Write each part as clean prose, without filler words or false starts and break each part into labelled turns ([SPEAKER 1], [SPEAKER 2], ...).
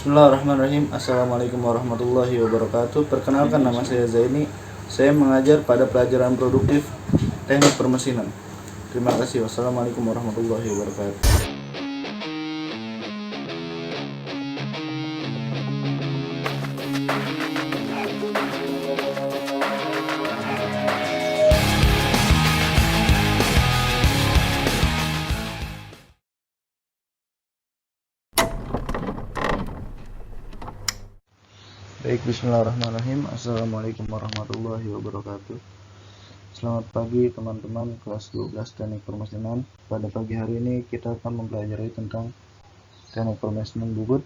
[SPEAKER 1] Bismillahirrahmanirrahim. Assalamualaikum warahmatullahi wabarakatuh. Perkenalkan, nama saya Zaini. Saya mengajar pada pelajaran produktif teknik permesinan. Terima kasih. Wassalamualaikum warahmatullahi wabarakatuh. Baik, bismillahirrahmanirrahim. Assalamualaikum warahmatullahi wabarakatuh. Selamat pagi teman-teman kelas 12 teknik permesinan. Pada pagi hari ini kita akan mempelajari tentang teknik permesinan bubut,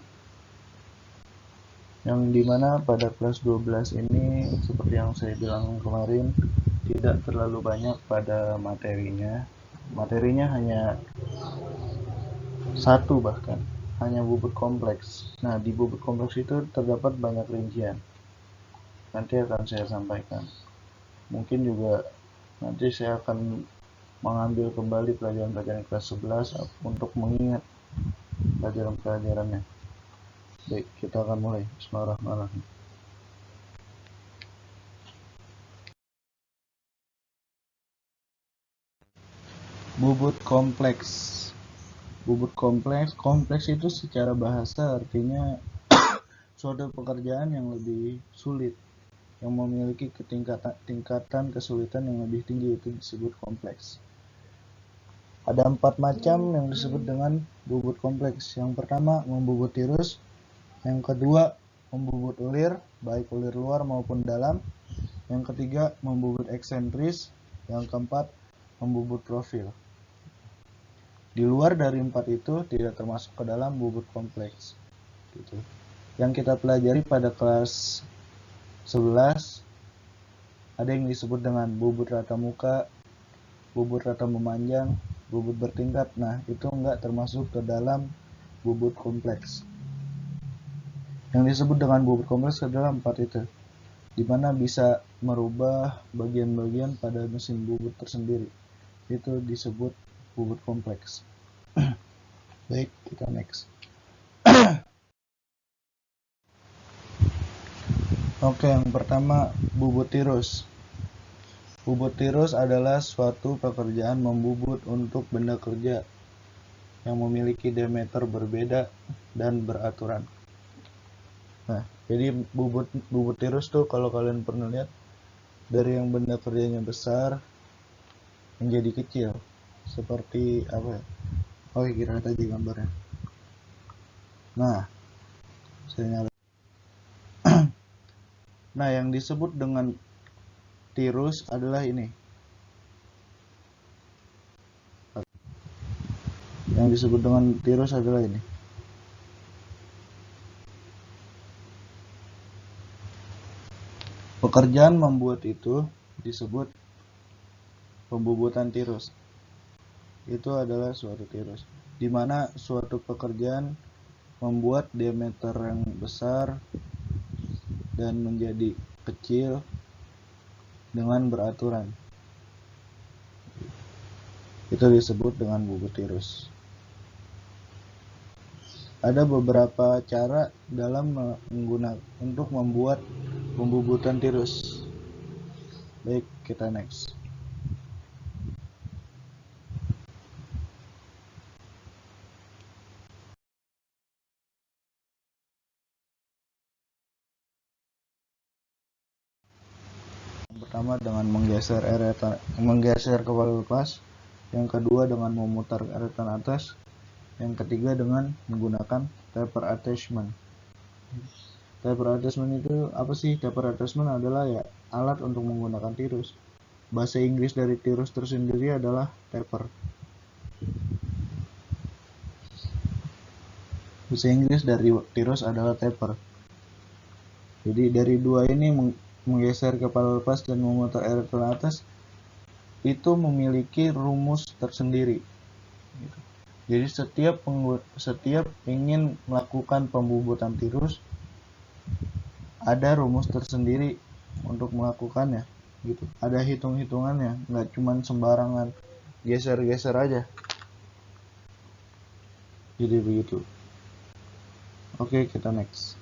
[SPEAKER 1] yang dimana pada kelas 12 ini seperti yang saya bilang kemarin, tidak terlalu banyak pada materinya hanya satu, bahkan hanya bubut kompleks. Nah, di bubut kompleks itu terdapat banyak rincian. Nanti akan saya sampaikan. Mungkin juga nanti saya akan mengambil kembali pelajaran-pelajaran kelas 11 untuk mengingat pelajaran-pelajarannya. Baik, kita akan mulai. Bismillahirrahmanirrahim. Bubut kompleks. Bubut kompleks itu secara bahasa artinya suatu pekerjaan yang lebih sulit, yang memiliki tingkatan kesulitan yang lebih tinggi, itu disebut kompleks. Ada 4 macam yang disebut dengan bubut kompleks. Yang pertama, membubut tirus. Yang kedua, membubut ulir, baik ulir luar maupun dalam. Yang ketiga, membubut eksentris. Yang keempat, membubut profil. Di luar dari 4 itu tidak termasuk ke dalam bubut kompleks. Gitu. Yang kita pelajari pada kelas 11 ada yang disebut dengan bubut rata muka, bubut rata memanjang, bubut bertingkat. Nah, itu enggak termasuk ke dalam bubut kompleks. Yang disebut dengan bubut kompleks adalah 4 itu, dimana bisa merubah bagian-bagian pada mesin bubut tersendiri. Itu disebut bubut kompleks. Baik, kita next. Oke, yang pertama, bubut tirus. Bubut tirus adalah suatu pekerjaan membubut untuk benda kerja yang memiliki diameter berbeda dan beraturan. Nah, jadi bubut tirus tuh kalau kalian pernah lihat, dari yang benda kerjanya besar menjadi kecil. Seperti apa ya? Oh, kira tadi gambarnya. Nah, saya nyala. Nah, yang disebut dengan tirus adalah ini. Yang disebut dengan tirus adalah ini. Pekerjaan membuat itu disebut pembubutan tirus. Itu adalah suatu tirus, di mana suatu pekerjaan membuat diameter yang besar dan menjadi kecil dengan beraturan. Itu disebut dengan bubut tirus. Ada beberapa cara dalam untuk membuat pembubutan tirus. Baik, kita next. Yang pertama dengan menggeser kepala lepas. Yang kedua dengan memutar eretan atas. Yang ketiga dengan menggunakan taper attachment. Taper attachment itu apa sih? Taper attachment adalah ya alat untuk menggunakan tirus. Bahasa Inggris dari tirus tersendiri adalah taper. Bahasa Inggris dari tirus adalah taper. Jadi dari dua ini, menggeser kepala lepas dan memutar eretan atas, itu memiliki rumus tersendiri. Jadi setiap ingin melakukan pembubutan tirus, ada rumus tersendiri untuk melakukannya. Gitu. Ada hitung-hitungannya, nggak cuma sembarangan geser-geser aja. Jadi begitu. Oke, kita next.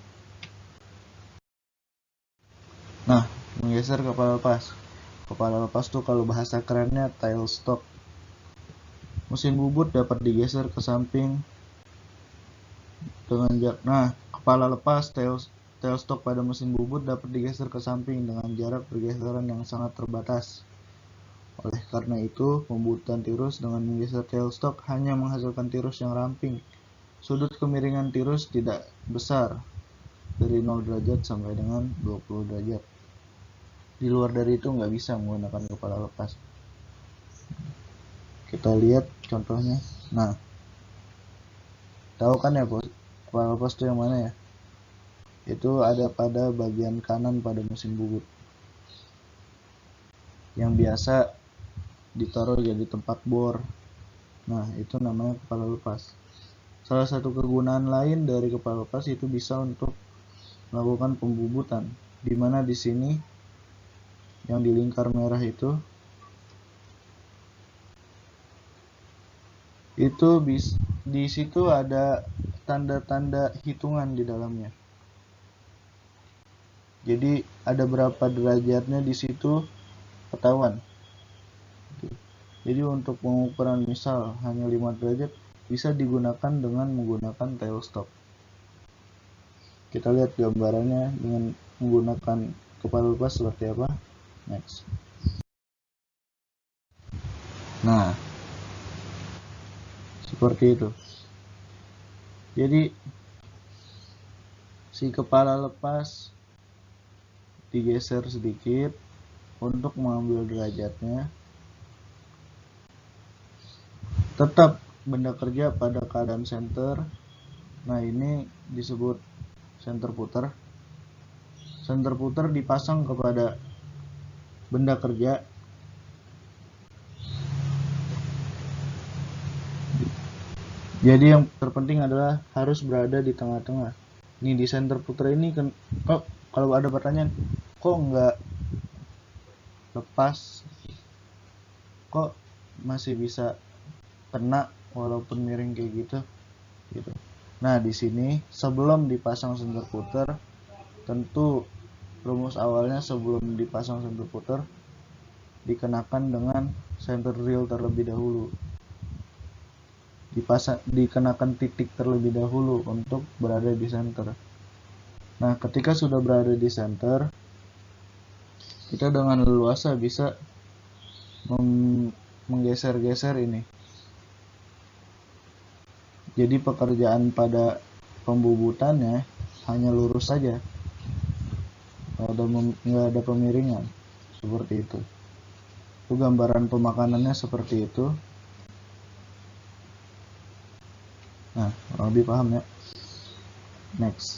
[SPEAKER 1] Nah, menggeser kepala lepas. Kepala lepas tuh kalau bahasa kerennya tailstock. Mesin bubut dapat digeser ke samping dengan jarak. Nah, kepala lepas tailstock pada mesin bubut dapat digeser ke samping dengan jarak pergeseran yang sangat terbatas. Oleh karena itu, pembubutan tirus dengan menggeser tailstock hanya menghasilkan tirus yang ramping. Sudut kemiringan tirus tidak besar, dari 0 derajat sampai dengan 20 derajat. Di luar dari itu nggak bisa menggunakan kepala lepas. Kita lihat contohnya. Nah, tahu kan ya bos, kepala lepas itu yang mana ya? Itu ada pada bagian kanan pada mesin bubut, yang biasa ditaruh jadi tempat bor. Nah, itu namanya kepala lepas. Salah satu kegunaan lain dari kepala lepas itu bisa untuk melakukan pembubutan, di mana di sini yang di lingkar merah itu di situ ada tanda-tanda hitungan di dalamnya. Jadi ada berapa derajatnya di situ ketahuan. Jadi untuk pengukuran misal hanya 5 derajat bisa digunakan dengan menggunakan tailstock. Kita lihat gambarannya dengan menggunakan kepala lepas seperti apa. Next. Nah, seperti itu. Jadi si kepala lepas digeser sedikit untuk mengambil derajatnya. Tetap benda kerja pada keadaan center. Nah, ini disebut center puter. Center puter dipasang kepada benda kerja. Jadi yang terpenting adalah harus berada di tengah-tengah. Ini di center puter ini kan, kalau ada pertanyaan, kok nggak lepas, kok masih bisa kena walaupun miring kayak gitu. Nah, di sini sebelum dipasang center puter, tentu rumus awalnya sebelum dipasang center puter dikenakan dengan center drill terlebih dahulu. Dikenakan titik terlebih dahulu untuk berada di center. Nah, ketika sudah berada di center, kita dengan leluasa bisa menggeser-geser ini. Jadi pekerjaan pada pembubutannya hanya lurus saja, nggak ada pemiringan, seperti itu. Itu gambaran pemakanannya seperti itu. Nah, lebih paham ya. Next.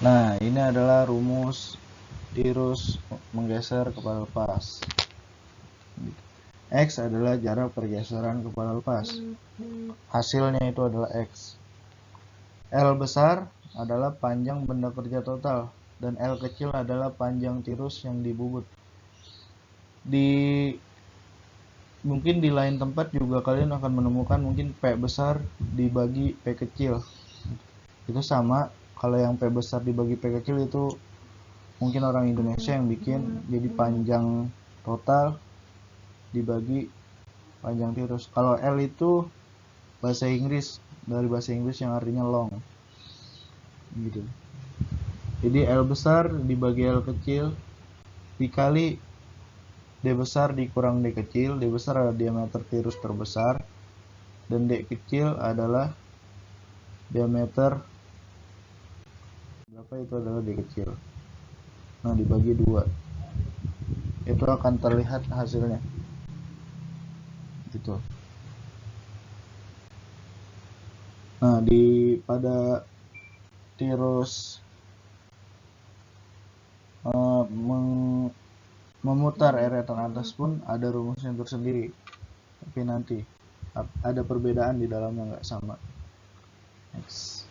[SPEAKER 1] Nah, ini adalah rumus tirus menggeser kepala lepas. X adalah jarak pergeseran kepala lepas. Hasilnya itu adalah X. L besar adalah panjang benda kerja total, dan L kecil adalah panjang tirus yang dibubut. Mungkin di lain tempat juga kalian akan menemukan mungkin P besar dibagi P kecil. Itu sama, kalau yang P besar dibagi P kecil itu mungkin orang Indonesia yang bikin, jadi panjang total dibagi panjang tirus. Kalau L itu bahasa Inggris, dari bahasa Inggris yang artinya long, gitu. Jadi L besar dibagi L kecil dikali D besar dikurang D kecil. D besar adalah diameter tirus terbesar, dan D kecil adalah diameter berapa, itu adalah D kecil. Nah, dibagi 2, itu akan terlihat hasilnya gitu. Nah, pada tirus memutar eretan atas pun ada rumusnya tersendiri, tapi nanti ada perbedaan di dalamnya, nggak sama. Next.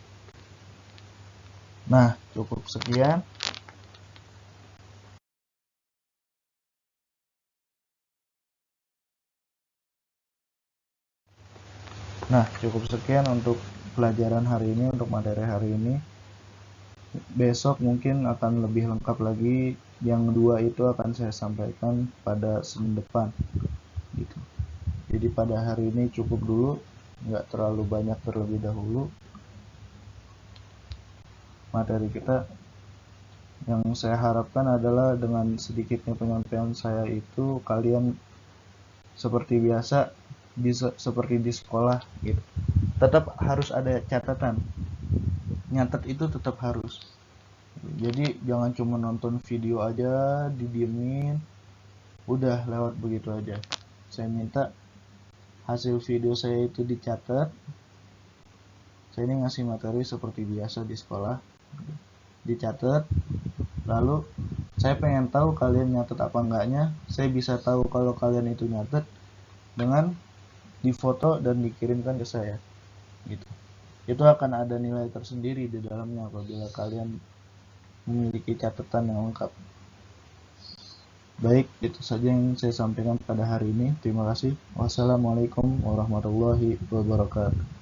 [SPEAKER 1] Nah, cukup sekian. Nah, cukup sekian untuk pelajaran hari ini, untuk materi hari ini. Besok mungkin akan lebih lengkap lagi. Yang dua itu akan saya sampaikan pada Senin depan gitu. Jadi pada hari ini cukup dulu, nggak terlalu banyak terlebih dahulu materi kita. Yang saya harapkan adalah dengan sedikitnya penyampaian saya itu kalian seperti biasa, bisa seperti di sekolah gitu. Tetap harus ada catatan, nyatet itu tetap harus. Jadi jangan cuma nonton video aja didiemin udah lewat begitu aja. Saya minta hasil video saya itu dicatat. Saya ini ngasih materi seperti biasa di sekolah, dicatat. Lalu saya pengen tahu kalian nyatet apa enggaknya. Saya bisa tahu kalau kalian itu nyatet dengan difoto dan dikirimkan ke saya gitu. Itu akan ada nilai tersendiri di dalamnya apabila kalian memiliki catatan yang lengkap. Baik, itu saja yang saya sampaikan pada hari ini. Terima kasih. Wassalamualaikum warahmatullahi wabarakatuh.